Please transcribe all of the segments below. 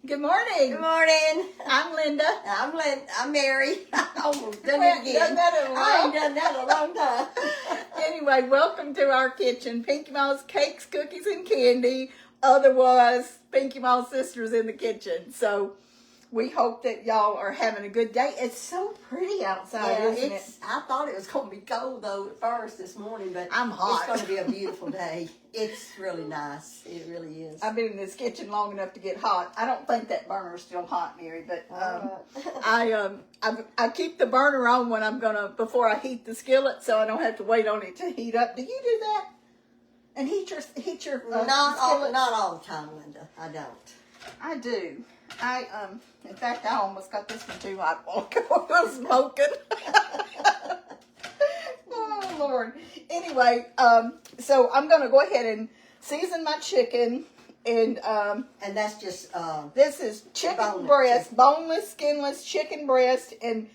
Good morning. Good morning. I'm Linda. I'm Mary. I almost done We it haven't again. done that in a I while. ain't done that in a long time. Anyway, welcome to our kitchen. Pinky Mouse Cakes, Cookies, and Candy. Otherwise, Pinky Mouse Sisters in the kitchen. So we hope that y'all are having a good day. It's so pretty outside, isn't it? I thought it was going to be cold though at first this morning, but I'm hot. It's going to be a beautiful day. It's really nice. It really is. I've been in this kitchen long enough to get hot. I don't think that burner's still hot, Mary, but I keep the burner on when before I heat the skillet, so I don't have to wait on it to heat up. Do you do that? And heat your not skillet? all the time, Linda. I don't. I do. In fact, I almost got this one too hot while I was smoking. Oh, Lord. Anyway, so I'm going to go ahead and season my chicken. And that's just... this is chicken breast, boneless, skinless chicken breast. And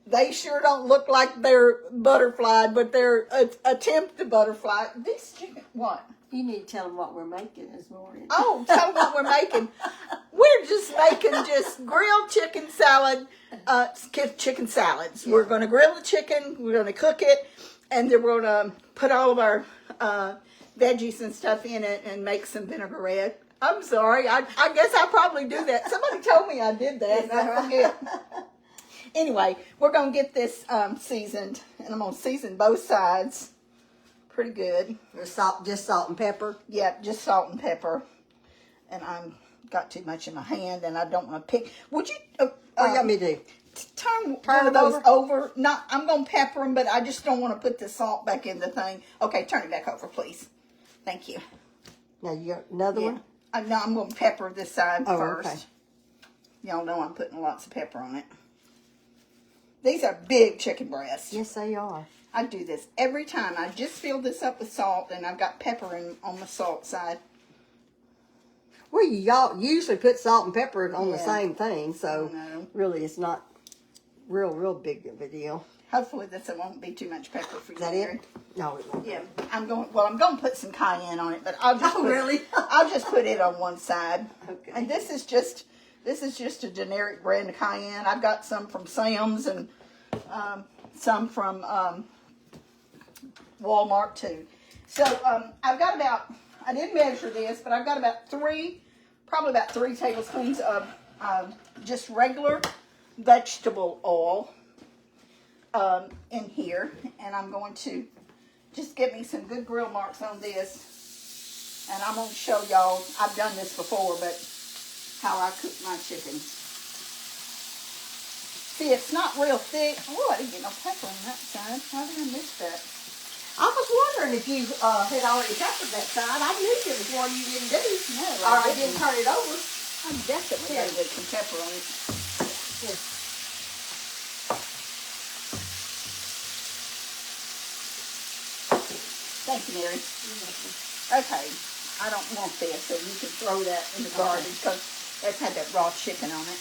they sure don't look like they're butterflied, but they're attempt to butterfly. This chicken, what? You need to tell them what we're making this morning. Oh, tell them what we're making. We're just making grilled chicken salad, chicken salads. Yeah. We're going to grill the chicken, we're going to cook it, and then we're going to put all of our veggies and stuff in it and make some vinaigrette. I'm sorry, I guess I probably do that. Somebody told me I did that, and I forget. Anyway, we're going to get this seasoned, and I'm going to season both sides. Pretty good. Just salt and pepper? Yep, just salt and pepper. And I've got too much in my hand, and I don't want to pick. Would you? What you want me to do? Turn one of those over. I'm going to pepper them, but I just don't want to put the salt back in the thing. Okay, turn it back over, please. Thank you. Now, you got another one? No, I'm going to pepper this side first. Okay. Y'all know I'm putting lots of pepper on it. These are big chicken breasts. Yes, they are. I do this every time. I just fill this up with salt, and I've got pepper on the salt side. Well, y'all usually put salt and pepper on the same thing, so really it's not real big of a deal. Hopefully this won't be too much pepper for you. Is that it? No, it won't. Yeah, I'm going to put some cayenne on it, but I'll just really? I'll just put it on one side. Okay. And this is just a generic brand of cayenne. I've got some from Sam's and some from Walmart too. So I've got I didn't measure this, but I've got probably about 3 tablespoons of just regular vegetable oil in here. And I'm going to just get me some good grill marks on this. And I'm going to show y'all, I've done this before, but how I cook my chicken. See, it's not real thick. Oh, I didn't get no pepper on that side. How did I miss that? I was wondering if you had already peppered that side. I knew there was one you didn't do. No, or I didn't turn it over. I definitely got to get some pepper on it. Here. Thank you, Mary. Okay, I don't want this, so you can throw that in the garbage because that's had that raw chicken on it.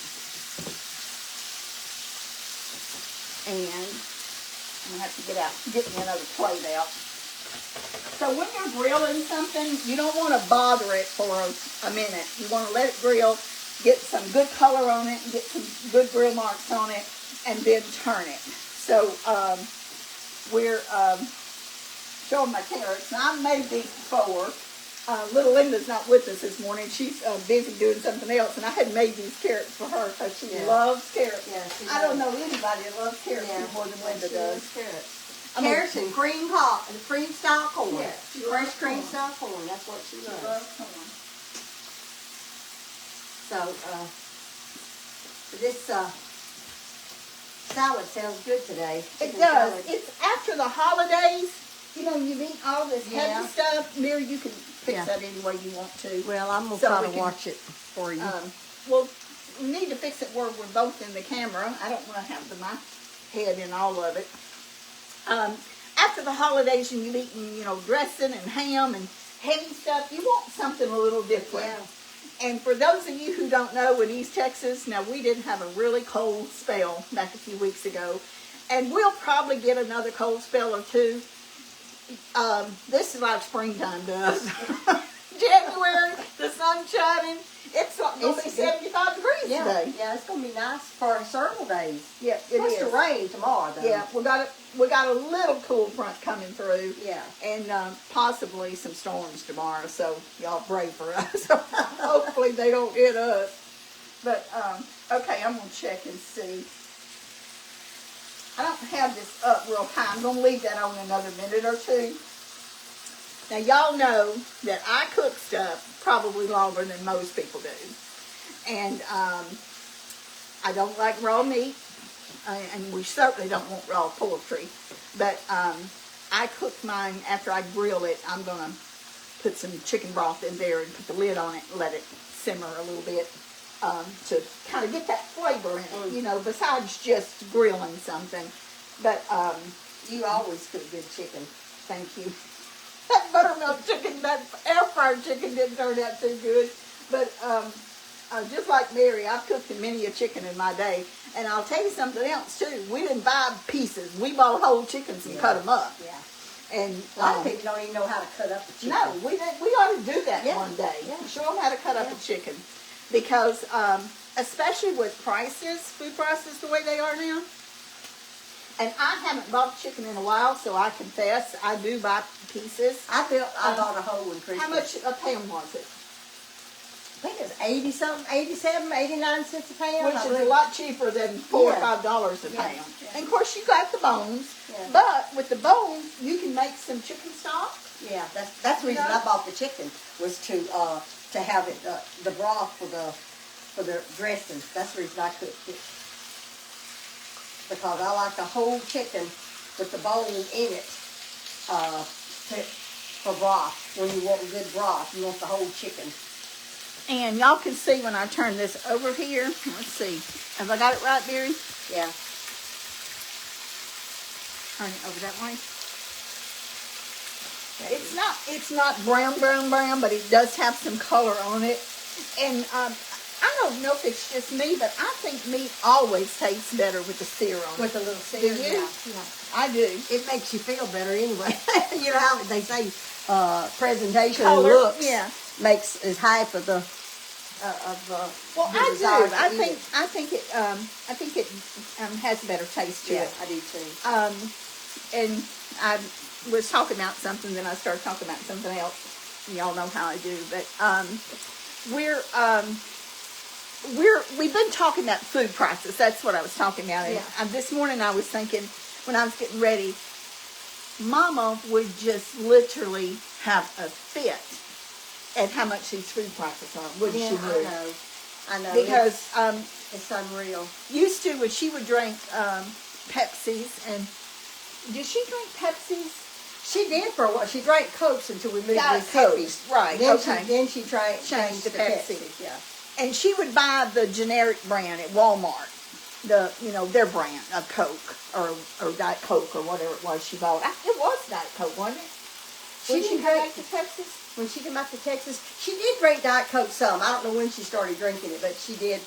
And I'm going to have to get me another plate out. So when you're grilling something, you don't want to bother it for a minute. You want to let it grill, get some good color on it, get some good grill marks on it, and then turn it. So we're showing my carrots. Now, I've made these before. Little Linda's not with us this morning. She's busy doing something else, and I had made these carrots for her because she loves carrots. Yeah, I don't know anybody that loves carrots more than Linda does. Carrots and cream style corn. Yeah, fresh cream style corn. That's what she loves. Corn. So this salad sounds good today. It does. Salad. It's after the holidays. You know, you've eaten all this heavy stuff. Mary, you can fix that any way you want to. Well, I'm going to try to watch it for you. Well, we need to fix it where we're both in the camera. I don't want to have my head in all of it. After the holidays and you've eaten, dressing and ham and heavy stuff, you want something a little different. Yeah. And for those of you who don't know, in East Texas, now we did have a really cold spell back a few weeks ago. And we'll probably get another cold spell or two. This is like springtime to us. January, the sun's shining. it's going to be 75 degrees today. Yeah, it's gonna be nice for several days. Yeah, It's supposed to rain tomorrow, though. Yeah, we got a little cool front coming through. Yeah. And possibly some storms tomorrow, so y'all pray for us. Hopefully they don't hit us. But, okay, I'm going to check and see. I don't have this up real high. I'm going to leave that on another minute or two. Now, y'all know that I cook stuff probably longer than most people do. And I don't like raw meat. And we certainly don't want raw poultry. But I cook mine after I grill it. I'm going to put some chicken broth in there and put the lid on it and let it simmer a little bit to kind of get that flavor in it, you know, besides just grilling something. But You always cook good chicken. thank you. That buttermilk chicken, that air fryer chicken didn't turn out too good. But just like Mary, I've cooked many a chicken in my day. And I'll tell you something else too. We didn't buy pieces. We bought whole chickens and cut them up. Yeah. And A lot of people don't even know how to cut up the chicken. no, we ought to do that Yeah. one day. Yeah. Show them how to cut up a chicken. Because especially with prices, food prices the way they are now. And I haven't bought chicken in a while, so I confess I do buy pieces. I bought a whole one Christmas. How much a pound was it? I think it's 80 something, 87, 89 cents a pound. Which is a lot cheaper than $4 or $5 a Yeah. pound. And of course you got the bones, Yeah. but with the bones you can make some chicken stock. Yeah, that's the reason Yeah. I bought the chicken, was to have it the broth for the dressing. That's the reason I cooked it, because I like the whole chicken with the bone in it for broth. When you want good broth, you want the whole chicken. And y'all can see when I turn this over here. Let's see. Have I got it right, Mary? Yeah. Turn it over that way. It's not brown, but it does have some color on it. And I don't know if it's just me, but I think meat always tastes better with the sear on it. With a little sear. Do you? Yeah. I do. It makes you feel better anyway. You know how they say presentation Color, and looks yeah. is half of the Well, the I desire do. to I eat think it has a better taste to Yeah, it. I do too. And I was talking about something, then I started talking about something else. Y'all know how I do, but we've been talking about food prices. That's what I was talking about. Yeah. And this morning I was thinking, when I was getting ready, Mama would just literally have a fit at how much these food prices are, wouldn't Yeah, she? Ruth? I know. Because It's unreal. used to when she would drink Pepsis, and did she drink Pepsis? She did for a while. She drank Cokes until we moved Diet to Cokes, Pepsi. right, Then okay. she changed to to Pepsi. Pepsi. Yeah. And she would buy the generic brand at Walmart, their brand of Coke or Diet Coke or whatever it was she bought. It was Diet Coke, wasn't it? When she didn't came drink- back to Texas. When she came back to Texas, she did drink Diet Coke some. I don't know when she started drinking it, but she did.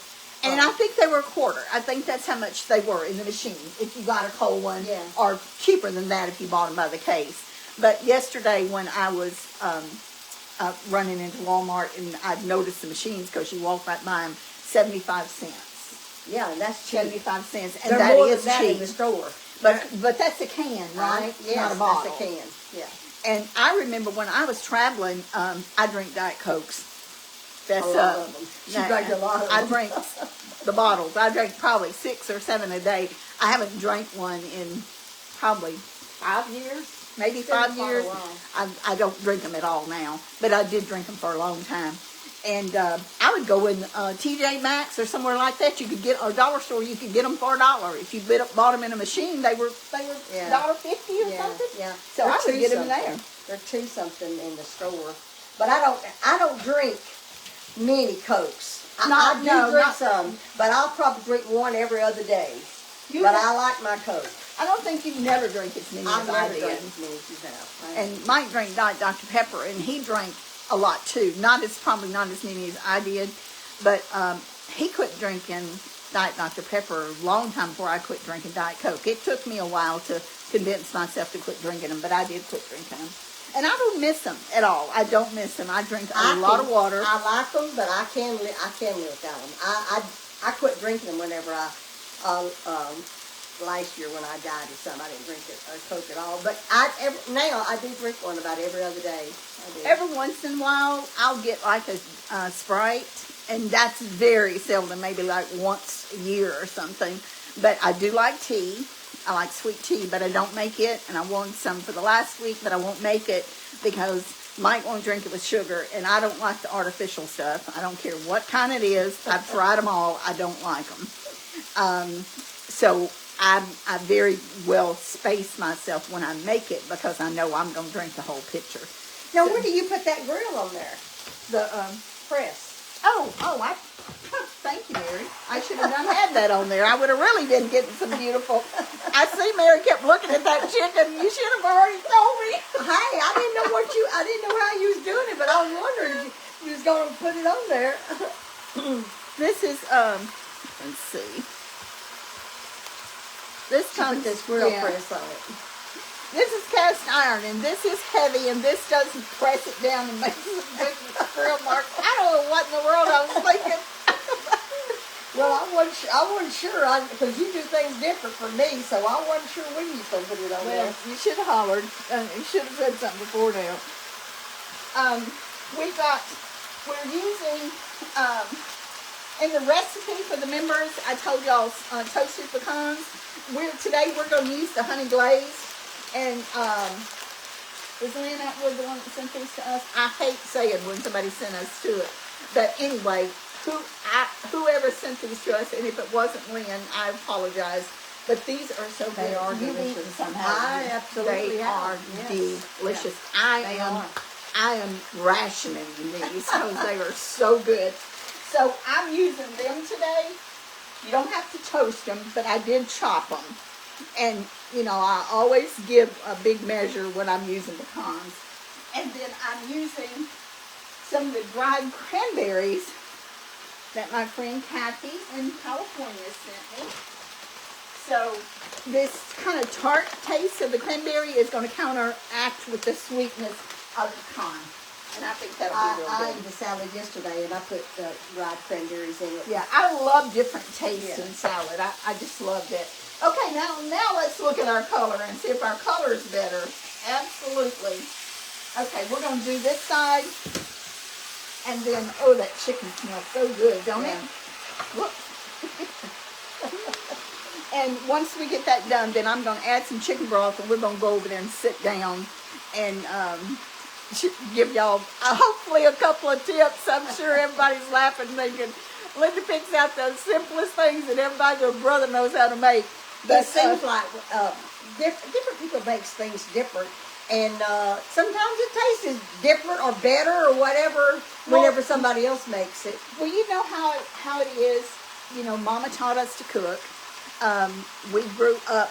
And I think they were a quarter. I think that's how much they were in the machine if you got a cold one, Yeah. or cheaper than that if you bought them by the case. But yesterday when I was running into Walmart and I'd noticed the machines because you walk right by them, 75 cents. Yeah, and that's cheap. 75 cents, and They're that more is than that cheap. in the store. But that's a can, right? Yes, Not a bottle. that's a can. Yeah. And I remember when I was traveling, I drink Diet Cokes. That's A lot of them. She drank a lot of I them. drink the bottles. I drank probably 6 or 7 a day. I haven't drank one in probably 5 years, maybe It's been 5 quite a years. while. I don't drink them at all now, but I did drink them for a long time. And I would go in TJ Maxx or somewhere like that. You could get, or dollar store. You could get them for $1. If you bought them in a machine, they were Yeah. $1.50 or Yeah, something. yeah. So They're I would get them $2 there. They're $2 in the store. But I don't drink many Cokes. I do drink some, but I'll probably drink one every other day. But I like my Coke. I don't think you never drink as many I've as I never did. drank as many as you have. And Mike drank Diet Dr. Pepper, and he drank a lot too. Probably not as many as I did, but he quit drinking Diet Dr. Pepper a long time before I quit drinking Diet Coke. It took me a while to convince myself to quit drinking them, but I did quit drinking them. And I don't miss them at all. I don't miss them. I drink a lot of water. I like them, but I can live without them. I quit drinking them whenever last year when I died or something. I didn't drink it Coke at all. But now I do drink one about every other day. I do. Every once in a while, I'll get like a Sprite, and that's very seldom, maybe like once a year or something. But I do like tea. I like sweet tea, but I don't make it, and I wanted some for the last week, but I won't make it because Mike won't drink it with sugar, and I don't like the artificial stuff. I don't care what kind it is. I've tried them all. I don't like them. So I very well space myself when I make it because I know I'm going to drink the whole pitcher. Now, when do you put that grill on there? The Press. Thank you, Mary. I should have had that on there. I would have really been getting some beautiful. I see Mary kept looking at that chicken. You should have already told me. Hey, I didn't know how you was doing it, but I was wondering if you was going to put it on there. This is let's see. This comes Put this grill yeah. press on it. This is cast iron, and this is heavy, and this doesn't press it down and makes it a grill mark. I don't know what in the world I was thinking. Well, I wasn't sure because you do things different from me, so I wasn't sure when you was going to put it on Well, there. you should have hollered. You should have said something before now. We're using, in the recipe for the members, I told y'all toasted pecans. Today we're going to use the honey glaze. And is Lynn Atwood the one that sent these to us? I hate saying when somebody sent us to it. But anyway, whoever sent these to us, and if it wasn't Lynn, I apologize. But these are so They good. are You've delicious. eaten some, haven't I you? absolutely They have. are Yes. delicious. Yeah, I am rationing these because they are so good. So I'm using them today. You don't have to toast them, but I did chop them. And, you know, I always give a big measure when I'm using pecans. And then I'm using some of the dried cranberries that my friend Kathy in California sent me. So this kind of tart taste of the cranberry is going to counteract with the sweetness of the pecan. And I think that'll be real I good. ate the salad yesterday, and I put dried cranberries in it. Yeah, I love different tastes Yeah. in salad. I just loved it. Okay, now let's look at our color and see if our color is better. Absolutely. Okay, we're going to do this side. And then, oh, that chicken smells so good, don't it? Whoop. And once we get that done, then I'm going to add some chicken broth, and we're going to go over there and sit down and give y'all hopefully a couple of tips. I'm sure everybody's laughing, thinking, Linda picks out the simplest things that everybody, their brother knows how to make. It seems like different people make things different, and sometimes the taste is different or better or whatever whenever somebody else makes it. Well, you know how it is. You know, Mama taught us to cook. We grew up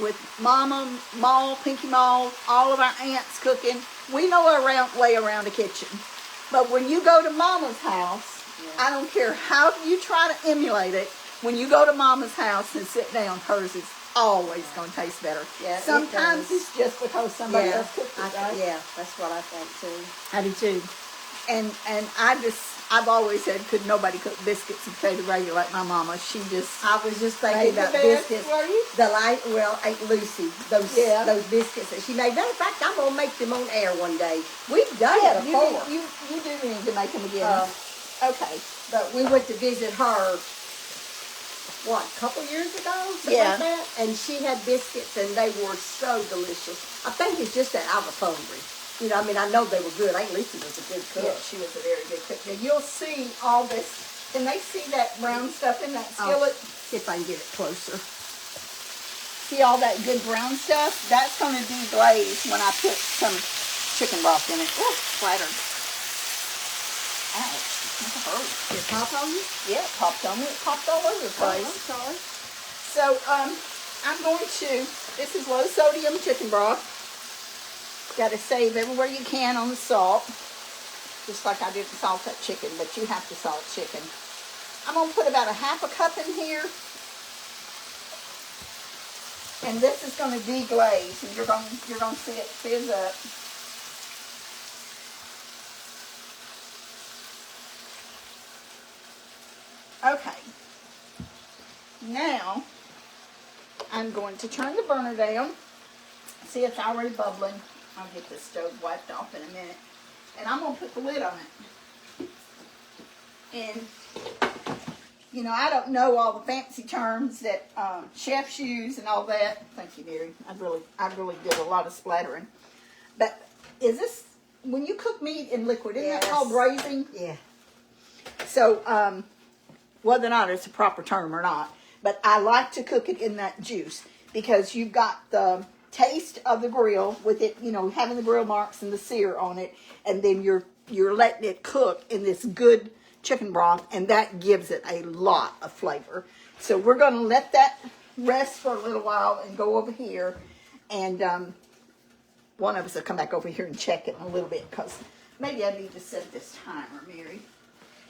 with Mama, Ma, Pinky Ma, all of our aunts cooking. We know our way around the kitchen. But when you go to Mama's house, I don't care how you try to emulate it, when you go to Mama's house and sit down, hers is always going to taste better. Yeah, sometimes it's just because somebody else cooked it, right? Yeah, that's what I think too. I do too. And I've always said, could nobody cook biscuits and potato gravy like my mama? She just. I was just thinking Made the about best, biscuits. were you? Aunt Lucy, those biscuits that she made. Matter of fact, I'm gonna make them on air one day. We've done it before. You do need to make them again. Okay. But we went to visit her, a couple years ago? Something Yeah. like that? And she had biscuits, and they were so delicious. I think it's just that I was hungry. You know, I mean, I know they were good. Aunt Lucy was a good cook. Yeah, she was a very good cook. Now, you'll see all this. Can they see that brown stuff in that skillet? See if I can get it closer. See all that good brown stuff? That's going to deglaze when I put some chicken broth in it. Ooh, splattered. Ouch. That's a hurt. It pop on you? Yeah, it popped on me. It popped all over the place. I'm sorry. So, I'm going to, this is low sodium chicken broth. Got to save everywhere you can on the salt. Just like I didn't salt that chicken, but you have to salt chicken. I'm going to put about a half a cup in here. And this is going to deglaze, and you're going to see it fizz up. Okay. Now, I'm going to turn the burner down. See, it's already bubbling. I'll get this stove wiped off in a minute. And I'm going to put the lid on it. And, you know, I don't know all the fancy terms that chefs use and all that. Thank you, Mary. I really did a lot of splattering. But is this, when you cook meat in liquid, isn't that called braising? Yeah. So, whether or not it's a proper term or not, but I like to cook it in that juice because you've got the taste of the grill with it, you know, having the grill marks and the sear on it, and then you're letting it cook in this good chicken broth, and that gives it a lot of flavor. So we're going to let that rest for a little while and go over here, and one of us will come back over here and check it in a little bit because maybe I need to set this timer, Mary.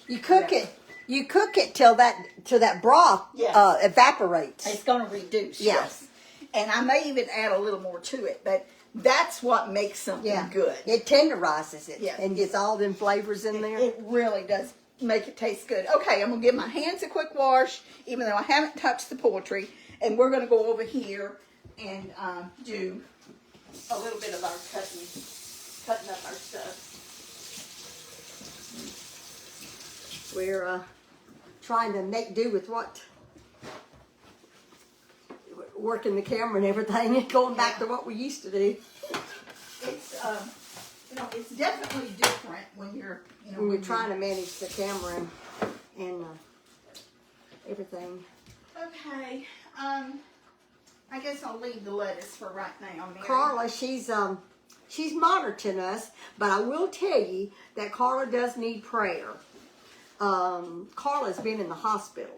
You cook it. You cook it till that broth Yes. Evaporates. It's going to reduce, Yeah. yes. And I may even add a little more to it, but that's what makes something good. It tenderizes it. Yeah. And gets all them flavors in there. It really does make it taste good. Okay, I'm going to give my hands a quick wash, even though I haven't touched the poultry. And we're going to go over here and do a little bit of our cutting up our stuff. We're trying to make do with what, working the camera and everything, and going back to what we used to do. It's you know, it's definitely different when you're, you know, When we're trying to manage the camera and everything. Okay, I guess I'll leave the lettuce for right now, Mary. Carla, she's monitoring us, but I will tell you that Carla does need prayer. Carla's been in the hospital,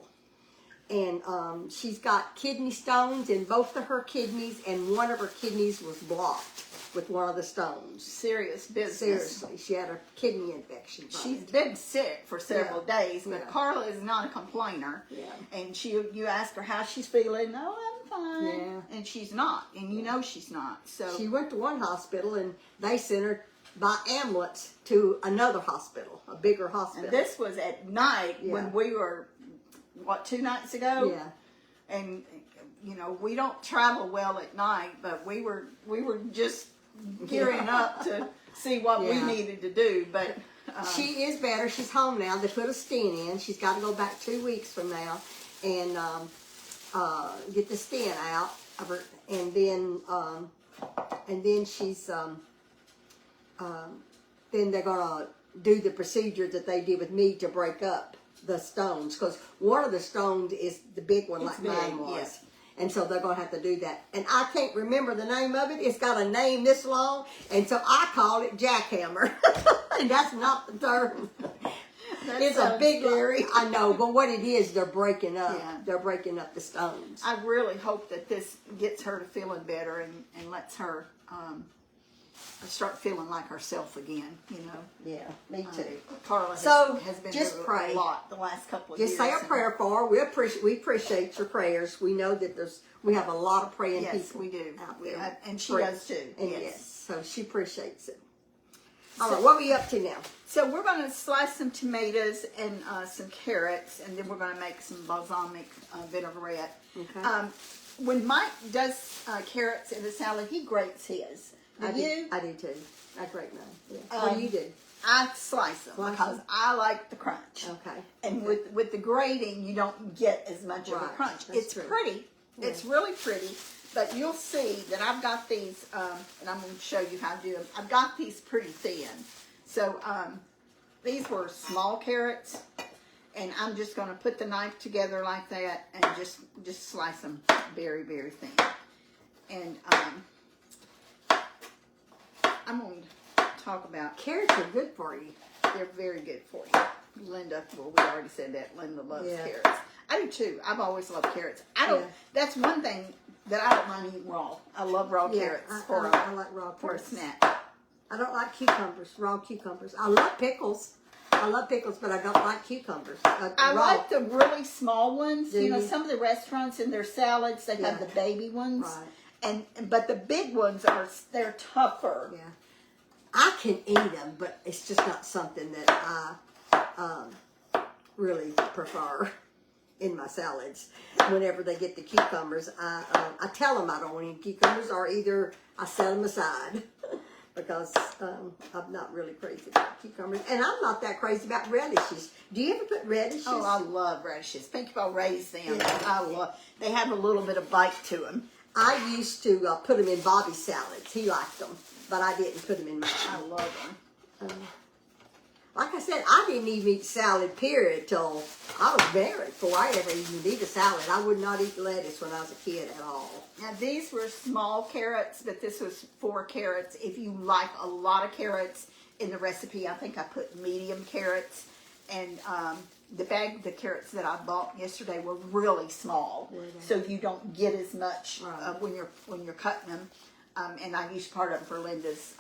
and she's got kidney stones in both of her kidneys, and one of her kidneys was blocked with one of the stones. Serious business. Seriously, she had a kidney infection. She's been sick for several days, but Yeah. Carla is not a complainer. Yeah. And you ask her how she's feeling. Oh, I'm fine. Yeah. And she's not, and you know she's not. So She went to one hospital, and they sent her by ambulance to another hospital, a bigger hospital. and this was at night when Yeah. we were, what, 2 nights ago? Yeah. And you know, we don't travel well at night, but we were just gearing up to see what we Yeah. needed to do. But She is better. She's home now. They put a stent in. She's got to go back 2 weeks from now and get the stent out of her, and then she's then they're gonna do the procedure that they did with me to break up the stones, because one of the stones is the big one, It's like mine big, was. yes. And so they're going to have to do that. And I can't remember the name of it. It's got a name this long. And so I call it jackhammer. And that's not the term. It's a big, scary. I know, but what it is, they're breaking up. Yeah. They're breaking up the stones. I really hope that this gets her to feeling better and lets her start feeling like herself again, you know. Yeah, me too. Carla So, has been just through pray. a lot the last couple of Just years. say a and- prayer for her. We appreciate your prayers. We know that we have a lot of praying Yes, people. we do. out We- there. and she Pray. does too. And yes. yes, so she appreciates it. All right, what are we up to now? So we're going to slice some tomatoes and some carrots, and then we're going to make some balsamic vinaigrette. Okay. When Mike does carrots in the salad, he grates his. I You? do too. I grate mine. Yeah. What do you do? I slice them Slice because them? I like the crunch. Okay. And with the grating, you don't get as much of a Right, crunch. that's It's true. pretty. It's really pretty. But you'll see that I've got these, and I'm going to show you how to do them. I've got these pretty thin. So these were small carrots, and I'm just going to put the knife together like that and just slice them very, very thin. And I'm going to talk about, Carrots are good for you. they're very good for you. Linda, well, we already said that. Linda loves Yeah. carrots. I do too. I've always loved carrots. I don't. Yeah. That's one thing that I don't mind eating raw. I love raw carrots for I like raw a carrots. snack. I don't like cucumbers, raw cucumbers. I love pickles. But I don't like cucumbers. I raw. like the really small ones. Do You know, you? some of the restaurants in their salads they have Yeah. the baby ones, Right. but the big ones they're tougher. Yeah. I can eat them, but it's just not something that I really prefer in my salads. Whenever they get the cucumbers, I tell them I don't want any cucumbers, or either I set them aside because I'm not really crazy about cucumbers, and I'm not that crazy about radishes. Do you ever put radishes? Oh, I love radishes. Think about raise them. Yeah. I love. They have a little bit of bite to them. I used to put them in Bobby's salads. He liked them, but I didn't put them in mine. I love them. Like I said, I didn't even eat salad, period, till I was married. Before I ever even eat a salad, I would not eat lettuce when I was a kid at all. Now these were small carrots, but this was 4 carrots. If you like a lot of carrots in the recipe, I think I put medium carrots. And the carrots that I bought yesterday were really small, so you don't get as much when you're cutting them. And I used part of them for Linda's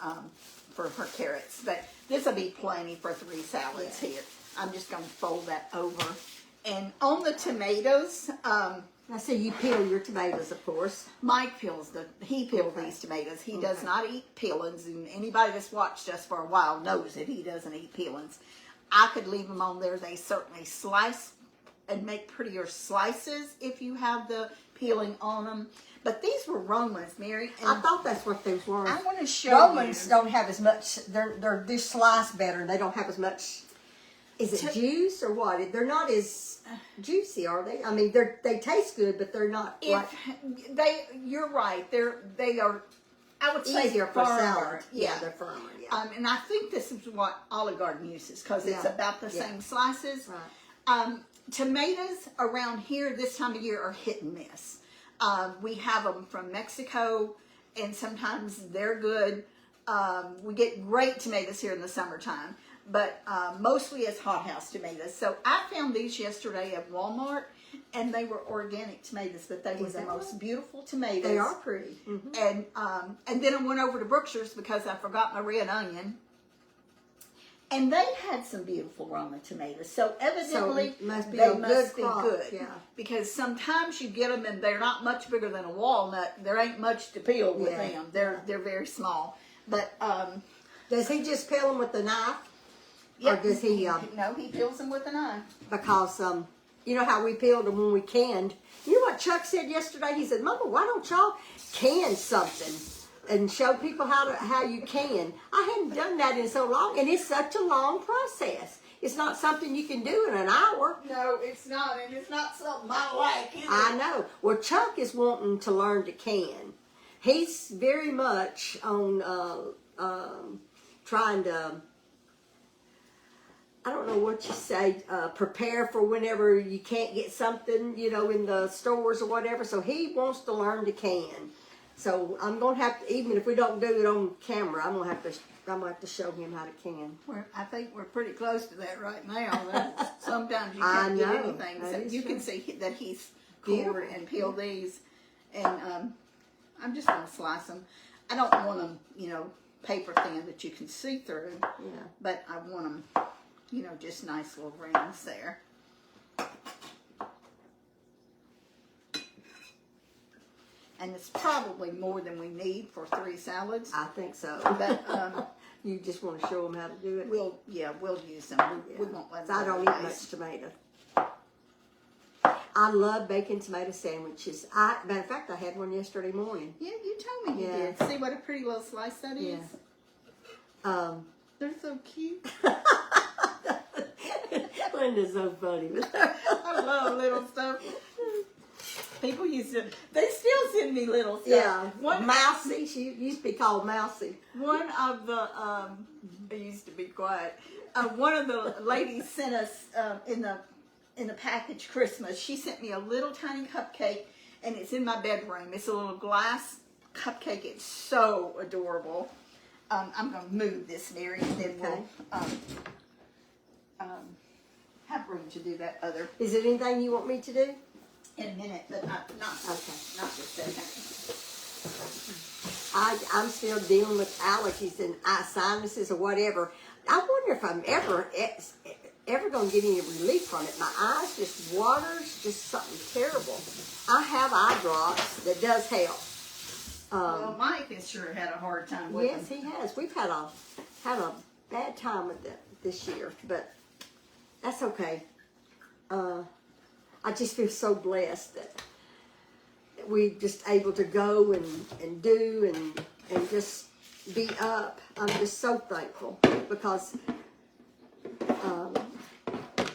for her carrots, but this will be plenty for 3 salads here. I'm just going to fold that over. And on the tomatoes, I see you peel your tomatoes, of course. Mike peels these tomatoes. He does not eat peelings, and anybody that's watched us for a while knows that he doesn't eat peelings. I could leave them on there. They certainly slice and make prettier slices if you have the peeling on them. But these were Romans, Mary. And I thought that's what those were. I want to show Romans you. don't have as much. They're sliced better. They don't have as much. Is it juice or what? They're not as juicy, are they? I mean, they taste good, but they're not. You're right. They are. I would say Easier for firmer. salad. Yeah, they're firmer. Yeah. And I think this is what Olive Garden uses because it's about the same slices. Right. Tomatoes around here this time of year are hit and miss. We have them from Mexico, and sometimes they're good. We get great tomatoes here in the summertime, but mostly it's hothouse tomatoes. So I found these yesterday at Walmart, and they were organic tomatoes, but they were the most beautiful tomatoes. They are pretty. Mm-hmm. And then I went over to Brookshire's because I forgot my red onion. And they had some beautiful Roma tomatoes. So evidently, they must be good. Yeah. Because sometimes you get them and they're not much bigger than a walnut. There ain't much to peel with them. They're very small. But does he just peel them with the knife? Yeah. Or does he? No, he peels them with a knife. Because you know how we peeled them when we canned. You know what Chuck said yesterday? He said, "Mama, why don't y'all can something and show people how you can?" I hadn't done that in so long, and it's such a long process. It's not something you can do in an hour. No, it's not, and it's not something I like either. I know. Well, Chuck is wanting to learn to can. He's very much on trying to, I don't know what you say, prepare for whenever you can't get something, in the stores or whatever. So he wants to learn to can. So I'm gonna have to, even if we don't do it on camera, I'm gonna have to show him how to can. I think we're pretty close to that right now. Sometimes you can't get anything. So you can see that he's cored and peeled these, and I'm just gonna slice them. I don't want them, paper thin that you can see through. Yeah. But I want them, just nice little rings there. And it's probably more than we need for 3 salads. I think so. But you just want to show them how to do it. we'll use them. We won't let them. I don't eat much tomato. I love bacon tomato sandwiches. Matter of fact, I had one yesterday morning. Yeah, you told me you did. See what a pretty little slice that is? Yeah. They're so cute. Linda's so funny. I love little stuff. People they still send me little stuff. Yeah. One, Mousy. She used to be called Mousy. one of the, I used to be quiet. One of the ladies sent us in the package Christmas. She sent me a little tiny cupcake, and it's in my bedroom. It's a little glass cupcake. It's so adorable. I'm going to move this, Mary, and then we'll have room to do that other Is it anything you want me to do? in a minute, but not just that. I'm still dealing with allergies and sinuses or whatever. I wonder if I'm ever going to get any relief from it. My eyes just waters, just something terrible. I have eye drops that does help. Well, Mike has sure had a hard time with Yes, them. he has. We've had a bad time with it this year, but that's okay. I just feel so blessed that we just able to go and do and just be up. I'm just so thankful because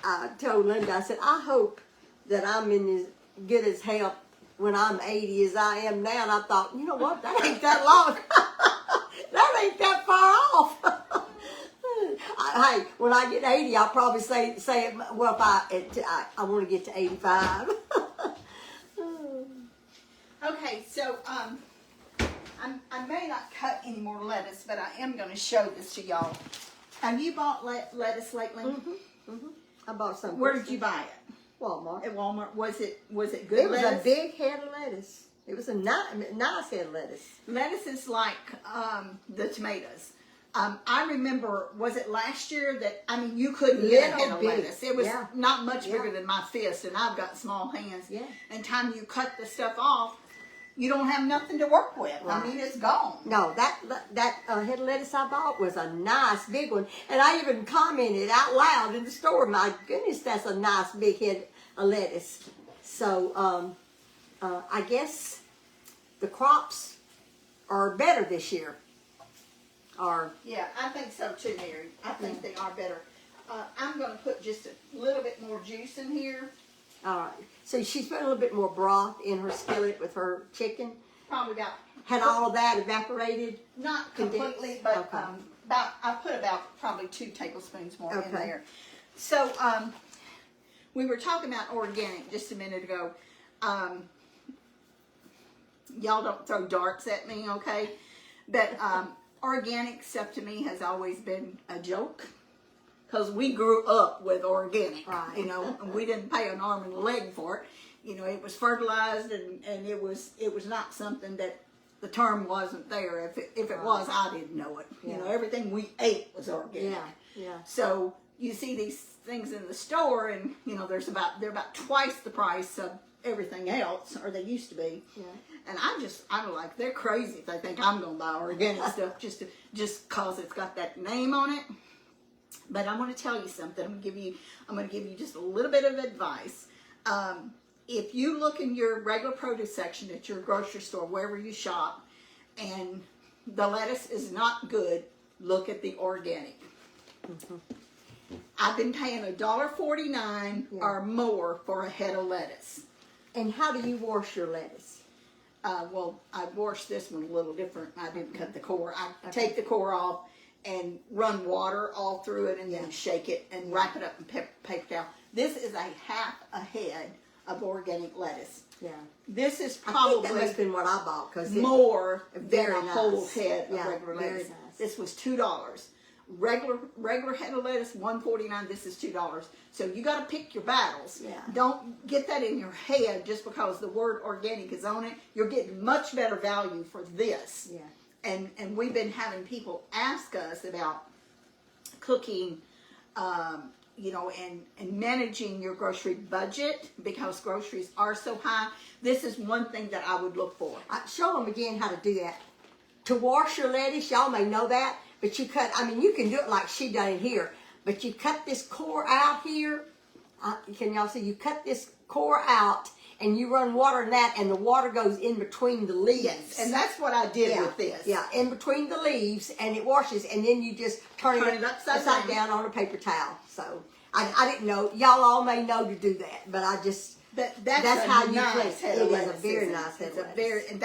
I told Linda, I said, I hope that I'm in as good as health when I'm 80 as I am now. And I thought, you know what, that ain't that long. That ain't that far off. Hey, when I get 80, I'll probably say well, if I want to get to 85. Okay, so I may not cut any more lettuce, but I am going to show this to y'all. Have you bought lettuce lately? I bought some. Where did you buy it? Walmart. At Walmart. Was it good? It was lettuce? a big head of lettuce. It was a nice head of lettuce. Lettuce is like the tomatoes. I remember, was it last year that, I mean, you couldn't get a head of lettuce. It was not much bigger than my fist, and I've got small hands. Yeah. And time you cut the stuff off, you don't have nothing to work with. Right. I mean, it's gone. No, that head of lettuce I bought was a nice big one. And I even commented out loud in the store, my goodness, that's a nice big head of lettuce. So I guess the crops are better this year. Yeah, I think so too, Mary. I think they are better. I'm going to put just a little bit more juice in here. All right. So she's put a little bit more broth in her skillet with her chicken. Probably about, Had all of that evaporated? not Condensed? completely, but Okay. I put about probably 2 tablespoons more in Okay. there. So we were talking about organic just a minute ago. Y'all don't throw darts at me, okay? But organic stuff to me has always been a joke. Because we grew up with organic, Right. you know, and we didn't pay an arm and a leg for it. You know, it was fertilized, and it was not something that the term wasn't there. If it was, I didn't know it. You know, everything we ate was organic. Yeah. So you see these things in the store, and you know, they're about twice the price of everything else, or they used to be. Yeah. And I'm like, they're crazy if they think I'm gonna buy organic stuff just cause it's got that name on it. But I want to tell you something. I'm going to give you just a little bit of advice. If you look in your regular produce section at your grocery store, wherever you shop, and the lettuce is not good, look at the organic. I've been paying $1.49 or more for a head of lettuce. And how do you wash your lettuce? Well, I washed this one a little different. I didn't cut the core. I take the core off and run water all through it, and then shake it and wrap it up in paper towel. This is a half a head of organic lettuce. Yeah. This is I think probably that must have been what I bought because more than very a whole nice. head of Yeah, regular very lettuce. nice. This was $2. Regular head of lettuce, $1.49. This is $2. So you got to pick your battles. Yeah. Don't get that in your head just because the word organic is on it. You're getting much better value for this. Yeah. And we've been having people ask us about cooking, you know, and managing your grocery budget because groceries are so high. This is one thing that I would look for. Show them again how to do that. To wash your lettuce, y'all may know that, but you can do it like she done it here. But you cut this core out here. Can y'all see? You cut this core out, and you run water in that, and the water goes in between the leaves. Yes, and that's what I did with this. Yeah, in between the leaves, and it washes, and then you just turn it upside down on a paper towel. So I didn't know. Y'all all may know to do that, but I just that's how you nice place it. It is a very nice head of lettuce. And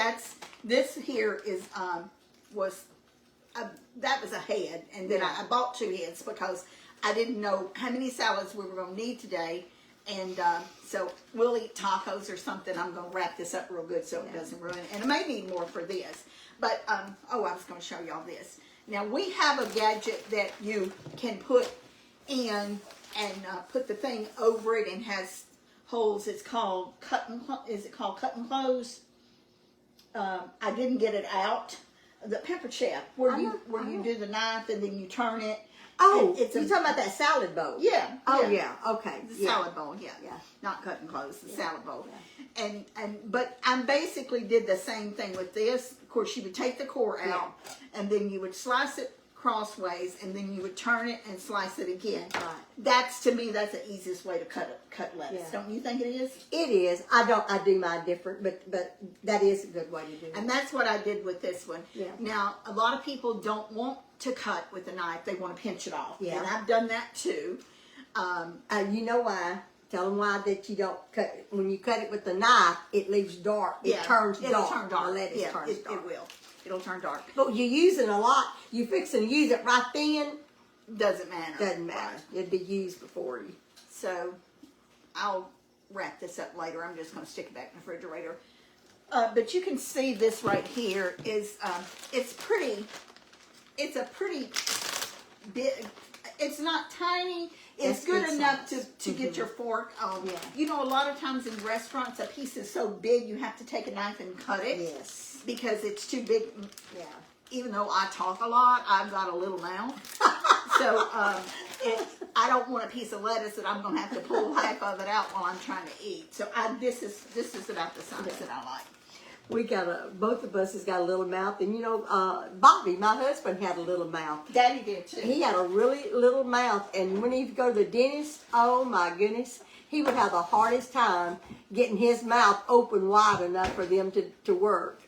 this here is that was a head, and then I bought 2 heads because I didn't know how many salads we were going to need today. And so we'll eat tacos or something. I'm going to wrap this up real good so it doesn't ruin it. And I may need more for this. But, I was going to show y'all this. Now, we have a gadget that you can put in and put the thing over it and has holes. It's called cut and close? I didn't get it out. The Pepper Chef, where you do the knife and then you turn it. Oh, you're talking about that salad bowl? Yeah. Oh, yeah. Okay. The salad bowl, yeah. Not cut and close, the salad bowl. Yeah. But I basically did the same thing with this. Of course, you would take the core out, and then you would slice it crossways, and then you would turn it and slice it again. Right. That's, to me, that's the easiest way to cut lettuce. Yeah. Don't you think it is? It is. I do mine different, but that is a good way to do it. And that's what I did with this one. Yeah. Now, a lot of people don't want to cut with a knife. They want to pinch it off. Yeah. And I've done that too. You know why? Tell them why that you don't cut. When you cut it with the knife, it leaves dark. It turns dark. It'll turn dark. The lettuce Yeah, turns it dark. will. It'll turn dark. But you're using a lot. You fixing to use it right then. Doesn't matter. Doesn't matter. Right. It'd be used before you. So, I'll wrap this up later. I'm just going to stick it back in the refrigerator. But you can see this right here is, it's a pretty big, it's not tiny. It's That's good good enough size. to get your fork on. Yeah. You know, a lot of times in restaurants, a piece is so big, you have to take a knife and cut it. Yes. Because it's too big. Yeah. Even though I talk a lot, I've got a little mouth. So, I don't want a piece of lettuce that I'm going to have to pull half of it out while I'm trying to eat. So, this is about the size that I like. We both of us has got a little mouth, and you know, Bobby, my husband, had a little mouth. Daddy did too. He had a really little mouth, and when he'd go to the dentist, oh my goodness, he would have the hardest time getting his mouth open wide enough for them to work,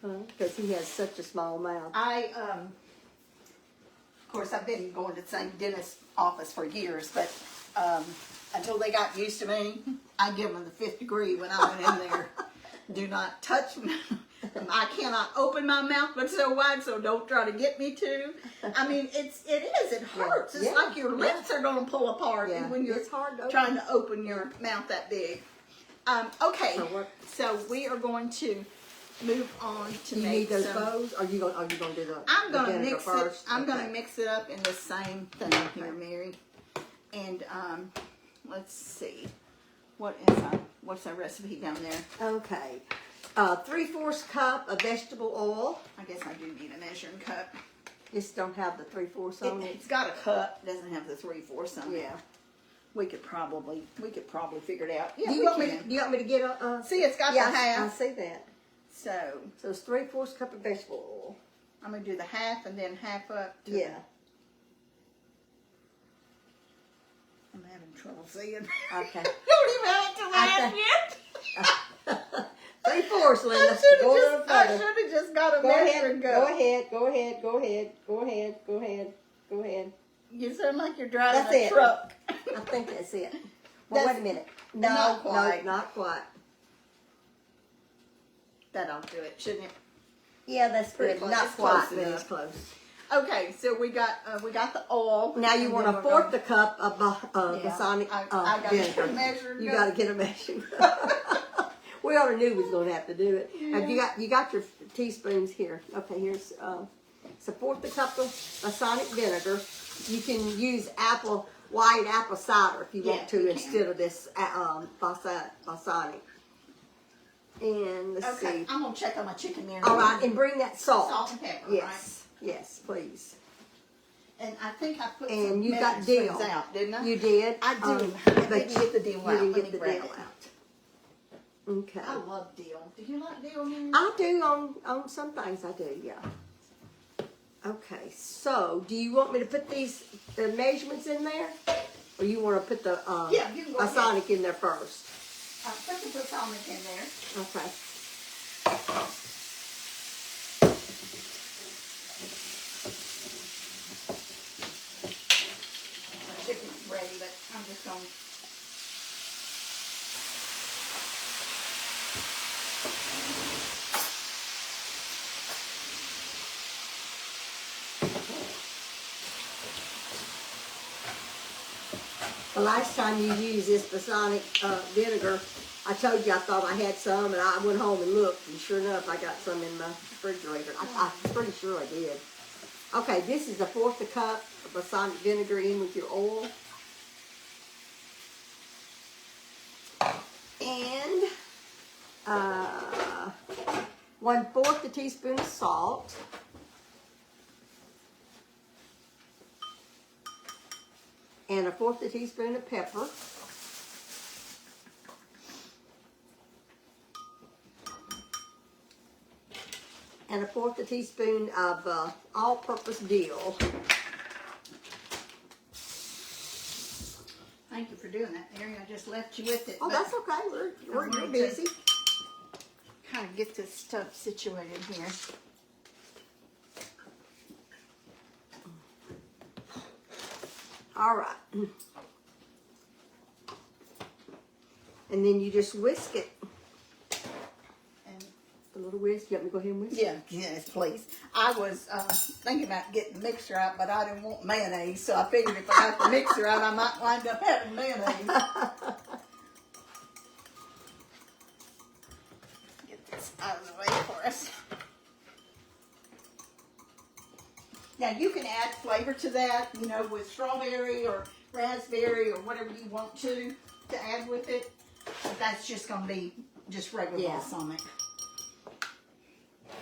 because he has such a small mouth. Of course, I've been going to the same dentist office for years, but until they got used to me, I give them the 5th degree when I went in there. Do not touch me. I cannot open my mouth but so wide, so don't try to get me to. I mean, it hurts. It's Yeah. like your lips are going to pull apart Yeah. when you're It's hard to open. trying to open your mouth that big. Okay, So so we are going to move on to You make need those some. bows? Are you gonna do the? I'm the gonna vinegar mix first? it. I'm gonna Okay. mix it up in the same thing here, Mary. And let's see, what's our recipe down there? Okay. 3/4 cup of vegetable oil. I guess I do need a measuring cup. Just don't have the 3/4 on it. It's got a cup. It doesn't have the 3/4 on it. Yeah. We could probably figure it out. Yeah, Do you want me to get a? See, it's got Yeah, the half. I see that. So So it's 3/4 cup of vegetable oil. I'm gonna do the half and then half up. Yeah. I'm having trouble seeing. Okay. Don't even have to laugh Okay. yet. 3/4, Linda. I should Go a little have further. just got a Go measuring ahead. cup. Go ahead. You sound like you're driving That's a it. truck. I think that's it. Well, That's- wait a minute. not quite. No, not quite. That'll do it, shouldn't it? Yeah, that's Pretty good. close. Not It's quite, close but enough. it's close. Okay, so we got the oil. Now you and want then a we're fourth gonna- a cup of Yeah, balsamic I got to vinegar. measure. You got to get a measuring cup. We already knew we was going to have to do it. Have you got your teaspoons here? Okay, here's so fourth a cup of balsamic vinegar. You can use white apple cider if you Yeah, want to you can. instead of this balsamic. And let's Okay, see. I'm gonna check on my chicken there. All right, and bring that salt. Salt and pepper, Yes, yes, please. right? And I think I put And some you got measuring dill. spoons out, didn't I? You did. I do. but I didn't get the dill you out. didn't Let get me the grab dill it. out. Okay. I love dill. Do you like dill, Mary? I do on some things. I do, yeah. Okay, so do you want me to put the measurements in there, or you want to put the Yeah, you can go ahead. balsamic in there first? Put the balsamic in there. Okay. My chicken's ready, but I'm just gonna. The last time you used this balsamic vinegar, I told you I thought I had some, and I went home and looked, and sure enough, I got some in my refrigerator. I'm pretty sure I did. Okay, this is a fourth a cup of balsamic vinegar in with your oil. And 1/4 a teaspoon of salt. And 1/4 a teaspoon of pepper. and a fourth a teaspoon of all-purpose dill. Thank you for doing that, Mary. I just left you with it. Oh, but that's okay. We're wanted busy. kind of get this stuff situated here. All right. And then you just whisk it. And A little whisk. You want me to go ahead and whisk? yeah, yes, please. I was thinking about getting the mixer out, but I didn't want mayonnaise, so I figured if I got the mixer out, I might wind up having mayonnaise. Get this out of the way for us. Now you can add flavor to that, you know, with strawberry or raspberry or whatever you want to add with it. But that's just gonna be just regular Yeah. balsamic.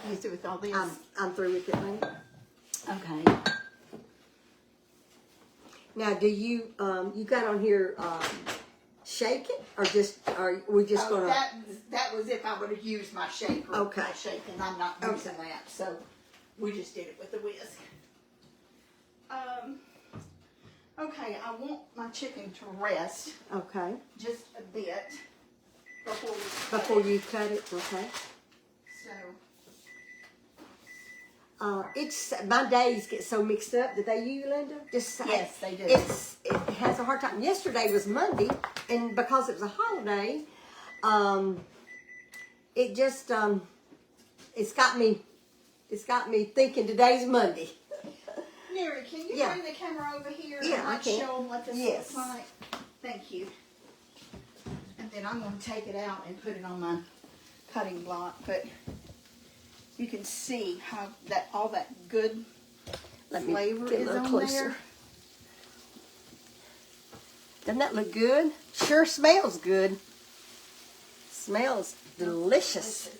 You through with all this? I'm through with it, honey. Okay. Now, do you you got on here shake it or just are we just Oh, gonna? that was if I would have used my shaker. Okay. My shake, and I'm not using that, so we just did it with the whisk. Okay, I want my chicken to rest Okay. just a bit before we Before you cut it, okay. So It's my days get so mixed up. Did they you, Linda? Just yes, they do. It has a hard time. Yesterday was Monday, and because it was a holiday, it just it's got me thinking today's Monday. Mary, can you Yeah. bring the camera over here Yeah, and I let's can. show them what this Yes. looks like? Thank you. And then I'm going to take it out and put it on my cutting block, but you can see how that all that good Let me flavor get a is little on closer. there. Doesn't that look good? Sure smells good. Smells delicious.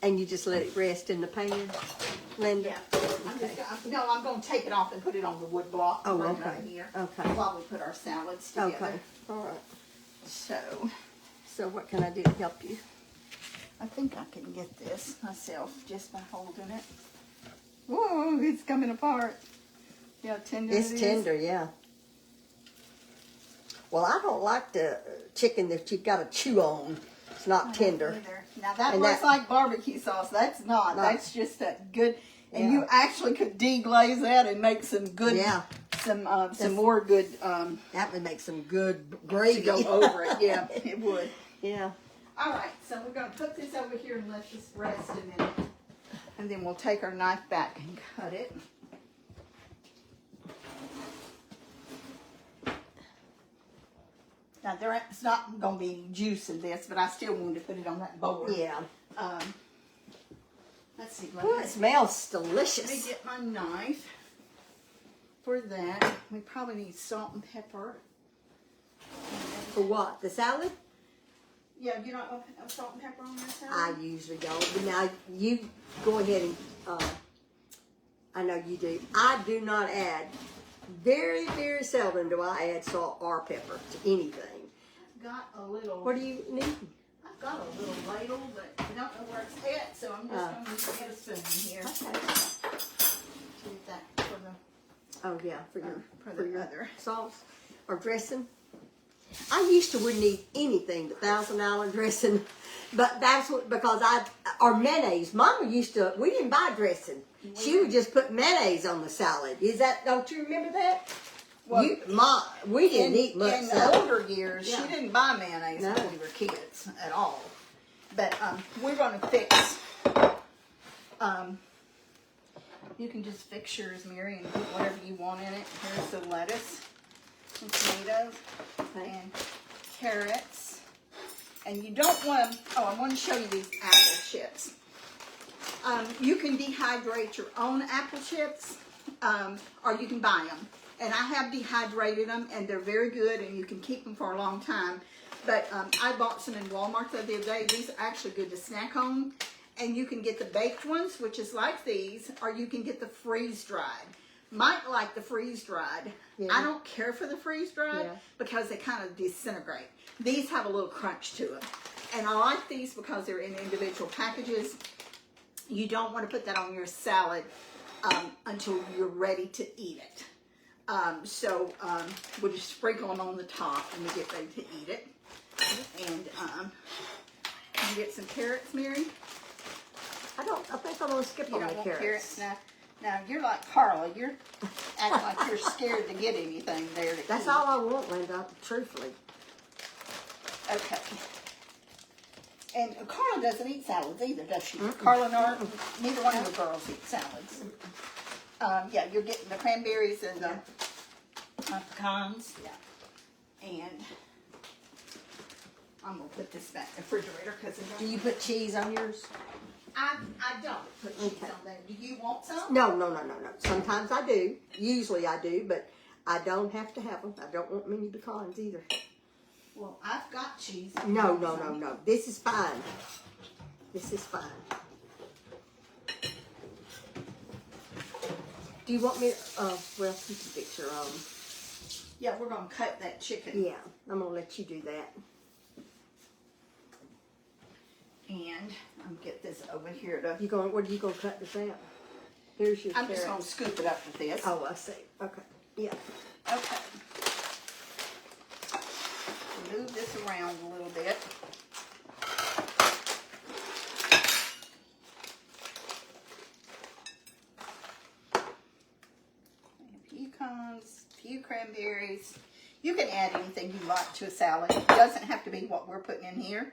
And you just let it rest in the pan, Linda? Yeah. I'm going to take it off and put it on the wood block. Oh, right okay. over here. Okay. While we put our salads together. Okay. All right. So So what can I do to help you? I think I can get this myself just by holding it. Whoa, it's coming apart. Yeah, tender It's it is. tender, yeah. Well, I don't like the chicken that you got to chew on. It's not tender. Either. Now that And looks that- like barbecue sauce. That's not. No. That's just that good. And Yeah. you actually could deglaze that and make some good, Yeah. some more good That would make some good to gravy. go over it. Yeah, it would. Yeah. All right, so we're going to put this over here and let this rest a minute. And then we'll take our knife back and cut it. Now, there's not going to be any juice in this, but I still wanted to put it on that board. Yeah. Let's see. Ooh, it smells Let me delicious. get my knife for that. We probably need salt and pepper. For what? The salad? Yeah, you don't want salt and pepper on your salad? I usually don't. But now you go ahead and, I know you do. I do not add, very, very seldom do I add salt or pepper to anything. Got a little. What do you need? I've got a little ladle, but I don't know where it's at, so I'm just going to get a spoon here. Okay. Do that for the. Oh, yeah, for your, For for the your other. sauce or dressing. I used to wouldn't eat anything but $1,000 dressing, but that's what, because or mayonnaise. Mama used to, we didn't buy dressing. She would just put mayonnaise on the salad. Is that, don't you remember that? Well, We didn't eat much in the salad. older years, Yeah. she didn't buy mayonnaise No. when we were kids at all. But we're going to fix. You can just fix yours, Mary, and put whatever you want in it. Here's the lettuce and tomatoes and carrots. And you don't want to. Oh, I want to show you these apple chips. You can dehydrate your own apple chips, or you can buy them. And I have dehydrated them, and they're very good, and you can keep them for a long time. But I bought some in Walmart the other day. These are actually good to snack on. And you can get the baked ones, which is like these, or you can get the freeze-dried. Might like the freeze-dried. Yeah. I don't care for the freeze-dried Yeah. because they kind of disintegrate. These have a little crunch to them. And I like these because they're in individual packages. You don't want to put that on your salad until you're ready to eat it. So we'll just sprinkle them on the top and we get ready to eat it. And you get some carrots, Mary? I think I'm gonna skip You on don't the want carrots. carrots now. Now you're like Carla. You're acting like you're scared to get anything there to That's eat. all I want, Linda, truthfully. Okay. And Carla doesn't eat salads either, does she? Carla nor neither one of the girls eat salads. Yeah, you're getting the cranberries and the pecans. Yeah. And I'm gonna put this back in the refrigerator because Do you put cheese on yours? I don't put cheese Okay. on there. Do you want some? No. Sometimes I do. Usually I do, but I don't have to have them. I don't want many pecans either. Well, I've got cheese. No. This is fine. This is fine. Do you want me to, well, you can fix your own. Yeah, we're gonna cut that chicken. Yeah, I'm gonna let you do that. And I'm gonna get this over here to. What are you gonna cut this out? Here's your I'm just gonna carrots. scoop it up with this. Oh, I see. Okay. Yeah. Okay. Move this around a little bit. Pecans, few cranberries. You can add anything you like to a salad. It doesn't have to be what we're putting in here.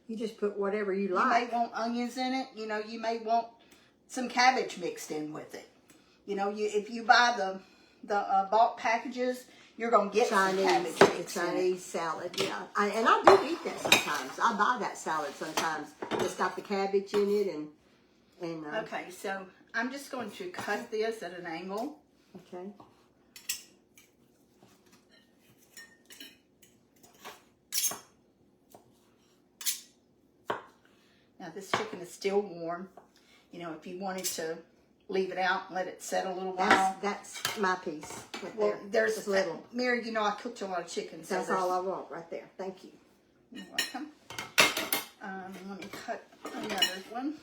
You just put whatever you You like. may want onions in it. You know, you may want some cabbage mixed in with it. You know, if you buy the bulk packages, you're gonna get some cabbage mixed in it. Chinese salad, yeah. And I do eat that sometimes. I buy that salad sometimes. It's got the cabbage in it and Okay, so I'm just going to cut this at an angle. okay. Now this chicken is still warm. You know, if you wanted to leave it out and let it set a little while. That's my piece right Well, there. there's Just little. Mary, you know I cooked a lot of chicken. So That's all I want right there. Thank you. You're welcome. Let me cut another one.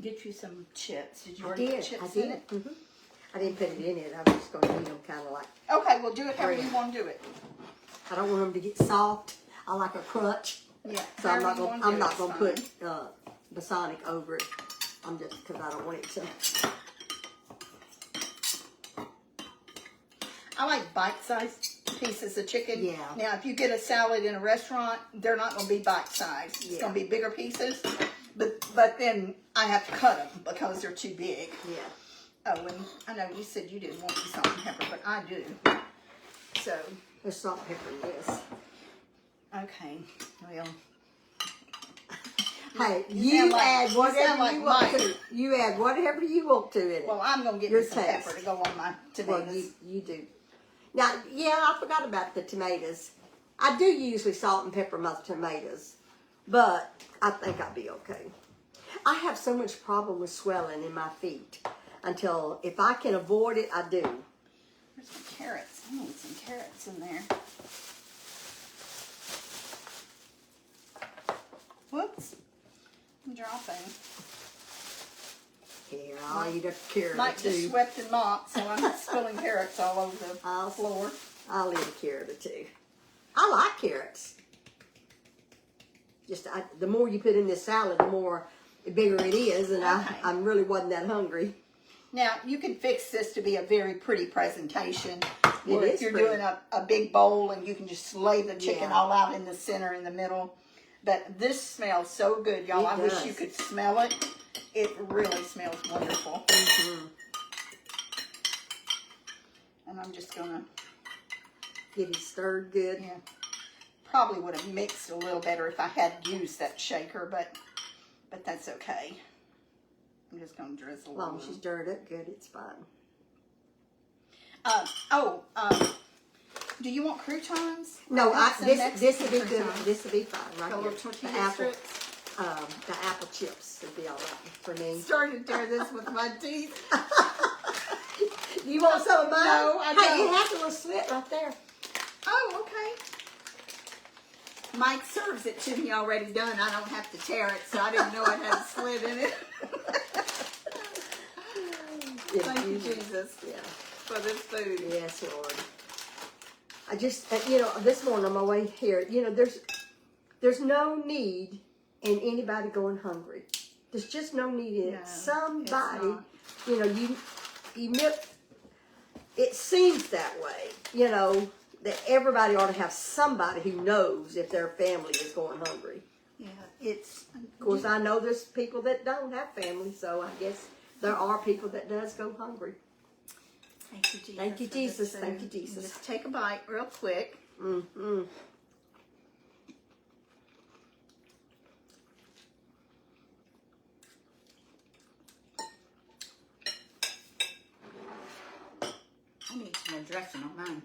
Get you some chips. Did you already put chips in it? Mm-hmm. I didn't put it in it. I was just going to eat them kind of like. Okay, well do it however Bread. you want to do it. I don't want them to get soft. I like a crunch. Yeah. So I'm however not you going. wanna I'm do not it's going to fine. put balsamic over it. I'm just because I don't want it to. I like bite-sized pieces of chicken. Yeah. Now, if you get a salad in a restaurant, they're not going to be bite-sized. It's Yeah. going to be bigger pieces. But then I have to cut them because they're too big. Yeah. Oh, and I know you said you didn't want the salt and pepper, but I do. So, There's salt and pepper in this. okay. Well, Hey, You you sound like- add you sound whatever like you want Mike. to. You add whatever you want to in it. well, I'm going to get Your me some taste. pepper to go on my Well, tomatoes. you do. Now, yeah, I forgot about the tomatoes. I do usually salt and pepper my tomatoes, but I think I'll be okay. I have so much problem with swelling in my feet until, if I can avoid it, I do. There's some carrots. I need some carrots in there. Whoops. I'm dropping. Here, I'll eat a carrot Mike or just two. swept and mopped, so I'm spilling carrots all over the I'll- floor. I'll eat a carrot or two. I like carrots. The more you put in this salad, the bigger it is, and Okay. I really wasn't that hungry. Now, you can fix this to be a very pretty presentation. Or It if is you're pretty. doing a big bowl and you can just lay the chicken Yeah. all out in the center, in the middle. But this smells so good, y'all. It I wish does. you could smell it. It really smells wonderful. Mm-hmm. And I'm just going to, Get it stirred good. yeah, probably would have mixed a little better if I had used that shaker, but that's okay. I'm just going to drizzle As long on as you them. stir it up good, it's fine. Do you want croutons? No, want some this Mexican would be good. croutons. This would be fine right A here. little tortilla the apple, strips. the apple chips would be all right for me. Started to tear this with my teeth. You want some of mine? No, I Hey, you don't. have a little slit right there. Oh, okay. Mike serves it to me already done. I don't have to tear it, so I didn't know it had a slit in it. Thank you, Jesus, Yeah. for this food. Yes, Lord. I just, this morning on my way here, there's no need in anybody going hungry. There's just no need in No, it. Somebody, it's it seems that way, that everybody ought to have somebody who knows if their family is going hungry. Yeah, it's. Of course, I know there's people that don't have families, so I guess there are people that does go hungry. Thank you, Jesus. Thank you, for this Jesus. food. Thank you, Jesus. Just take a bite real quick. Mm-hmm. I need some more dressing on mine.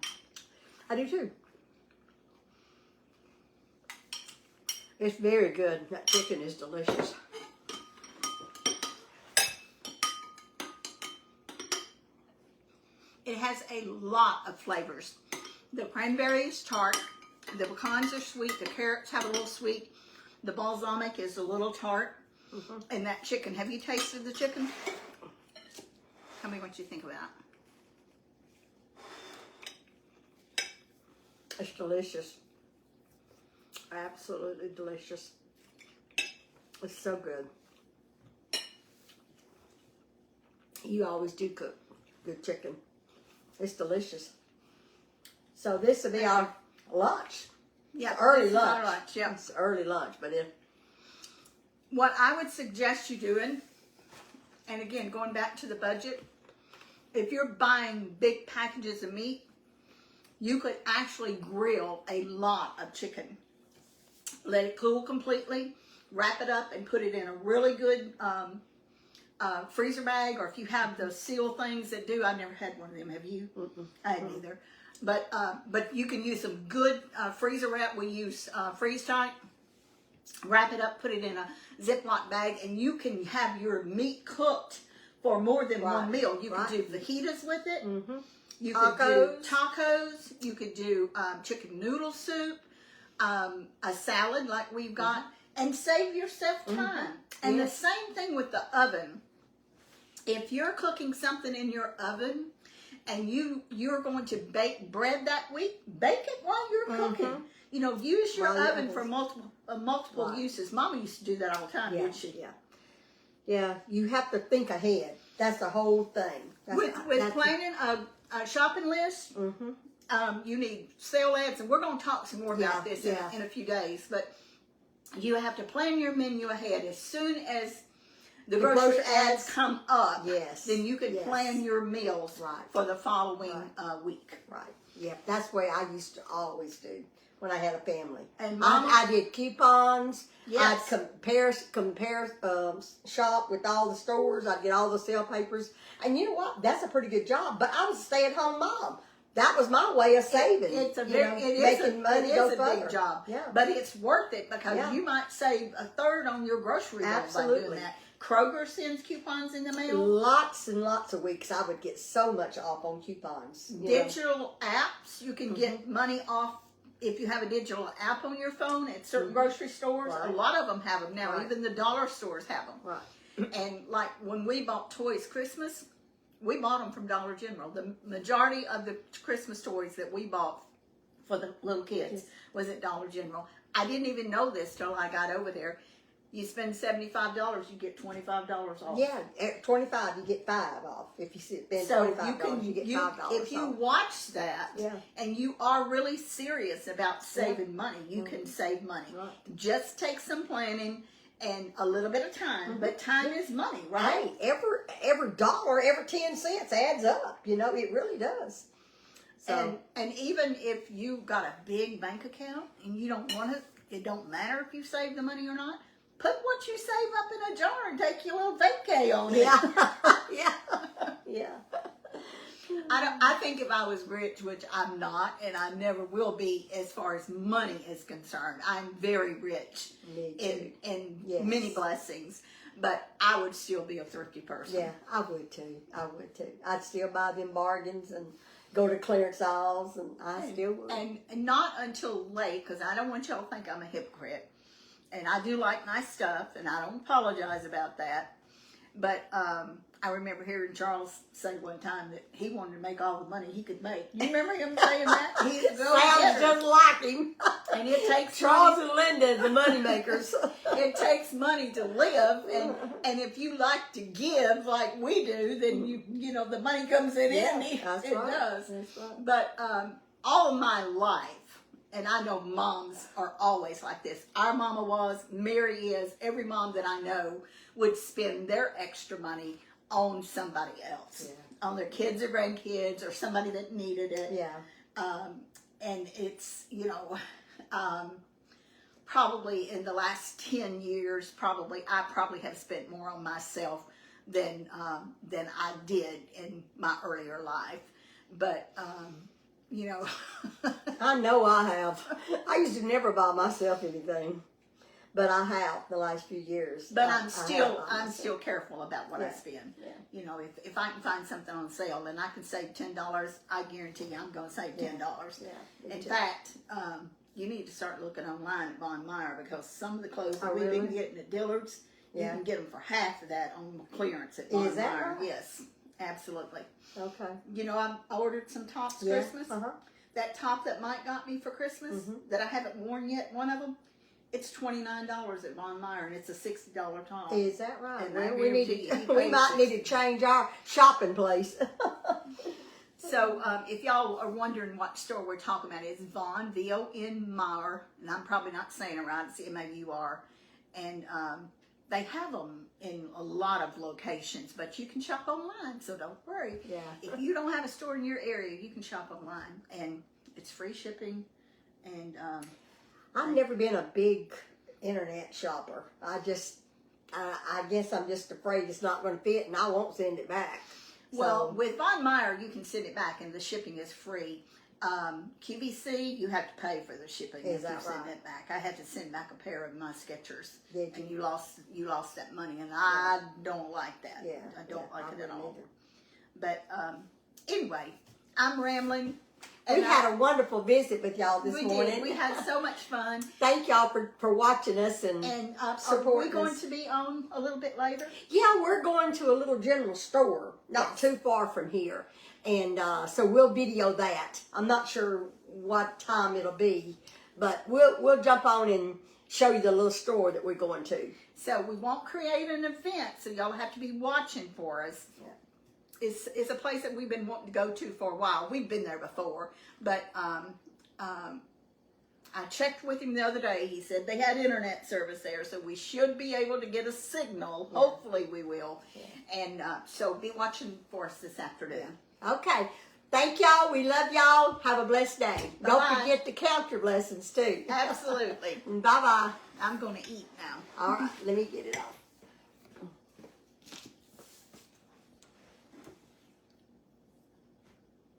I do too. It's very good. That chicken is delicious. It has a lot of flavors. The cranberry is tart. The pecans are sweet. The carrots have a little sweet. The balsamic is a little tart. Mm-hmm. And that chicken, have you tasted the chicken? Tell me what you think about it. It's delicious. Absolutely delicious. It's so good. You always do cook good chicken. It's delicious. So this will be our lunch. Yeah, Early this is our lunch. Yeah. It's early lunch, but What I would suggest you doing, and again, going back to the budget, if you're buying big packages of meat, you could actually grill a lot of chicken. Let it cool completely, wrap it up, and put it in a really good freezer bag, or if you have the seal things that do, I've never had one of them. Have you? I hadn't either. But you can use some good freezer wrap. We use Freeze Tite. Wrap it up, put it in a Ziploc bag, and you can have your meat cooked for more than one meal. You can do fajitas with it. Mm-hmm. You could do tacos. You could do chicken noodle soup, a salad like we've got, and save yourself time. And the same thing with the oven. If you're cooking something in your oven and you're going to bake bread that week, bake it while you're cooking. Use your oven for multiple uses. Mama used to do that all the time, didn't she? Yeah, you have to think ahead. That's the whole thing. With planning a shopping list, you need sale ads, and we're going to talk some more about this in a few days. But you have to plan your menu ahead. As soon as the grocery ads come up, then you can plan your meals for the following week. Right. Yeah, that's the way I used to always do when I had a family. And Mama, I did coupons. Yes. I'd compare shop with all the stores. I'd get all the sale papers. And you know what? That's a pretty good job. But I was a stay-at-home mom. That was my way of saving. It is a big job. Yeah. But it's worth it because you might save a third on your grocery bill by doing that. Kroger sends coupons in the mail. Lots and lots of weeks I would get so much off on coupons. Digital apps, you can get money off if you have a digital app on your phone at certain grocery stores. A lot of them have them now. Even the dollar stores have them. Right. And like when we bought toys Christmas, we bought them from Dollar General. The majority of the Christmas toys that we bought for the little kids was at Dollar General. I didn't even know this till I got over there. You spend $75, you get $25 off. Yeah, at 25 you get 5 off. If you spend $25, you get $5 off. If you watch that and you are really serious about saving money, you can save money. Right. Just take some planning and a little bit of time, but time is money, right? Hey, every dollar, every 10 cents adds up. It really does. So, and even if you got a big bank account and you don't want to, it don't matter if you save the money or not. Put what you save up in a jar and take your little vacay on it. Yeah. I think if I was rich, which I'm not, and I never will be as far as money is concerned, I'm very rich Me too. in many blessings. but I would still be a thrifty person. Yeah, I would too. I would too. I'd still buy them bargains and go to clearance aisles, and I still would. And not until late, because I don't want y'all to think I'm a hypocrite. And I do like nice stuff, and I don't apologize about that. But I remember hearing Charles say one time that he wanted to make all the money he could make. You remember him saying that? He's a Sounds just like him. And it takes Charles money. and Linda, the money makers. It takes money to live, and if you like to give like we do, then you know the money comes in handy. That's It right. does. That's right. But all of my life, and I know moms are always like this. Our mama was, Mary is, every mom that I know would spend their extra money on somebody else, on their kids or grandkids or somebody that needed it. Yeah. And it's, probably in the last 10 years, I probably have spent more on myself than I did in my earlier life. But, I know I have. I used to never buy myself anything, but I have the last few years. But I I'm have still careful about what I Yeah. spend. Yeah. If I can find something on sale and I can save $10, I guarantee you I'm going to save $10. Yeah, me In too. fact, you need to start looking online at Von Meyer, because some of the clothes that Oh, we've been really? getting at Dillard's, you Yeah. can get them for half of that on clearance at Von Is that Meyer. right? Yes, absolutely. Okay. I ordered some tops Yeah. Christmas. Uh-huh. That top that Mike got me for Christmas that I haven't worn yet, one of them, it's $29 at Von Meyer, and it's a $60 top. Is that right? And I Well, we need guarantee you, he to, we pays might us. need to change our shopping place. So if y'all are wondering what store we're talking about, it's Von, V-O-N Meyer, and I'm probably not saying it right, see, maybe you are. And they have them in a lot of locations, but you can shop online, so don't worry. Yeah. If you don't have a store in your area, you can shop online, and it's free shipping. And I've never been a big internet shopper. I guess I'm just afraid it's not going to fit, and I won't send it back. well, So, with Von Meyer, you can send it back, and the shipping is free. QVC, you have to pay for the shipping Is if you that send right? it back. I had to send back a pair of my Skechers, Did and you? you lost that money, and I don't like that. yeah, I don't like it at all. either. But anyway, I'm rambling. We and had a wonderful visit with y'all this we morning. did. We had so much fun, Thank y'all for watching us and are we supporting going us. to be on a little bit later? Yeah, we're going to a little general store not too far from here, and so we'll video that. I'm not sure what time it'll be, but we'll jump on and show you the little store that we're going to. So we won't create an event, so y'all have to be watching for us. Yeah. It's a place that we've been wanting to go to for a while. We've been there before, but I checked with him the other day. He said they had internet service there, so we should be able to get a signal. Yeah. Hopefully we will. Yeah. And so be watching for us this afternoon. Okay. Thank y'all. We love y'all. Have a blessed day. Bye-bye. Don't forget to count your blessings too. Absolutely. Bye bye. I'm going to eat now. All right. Let me get it off.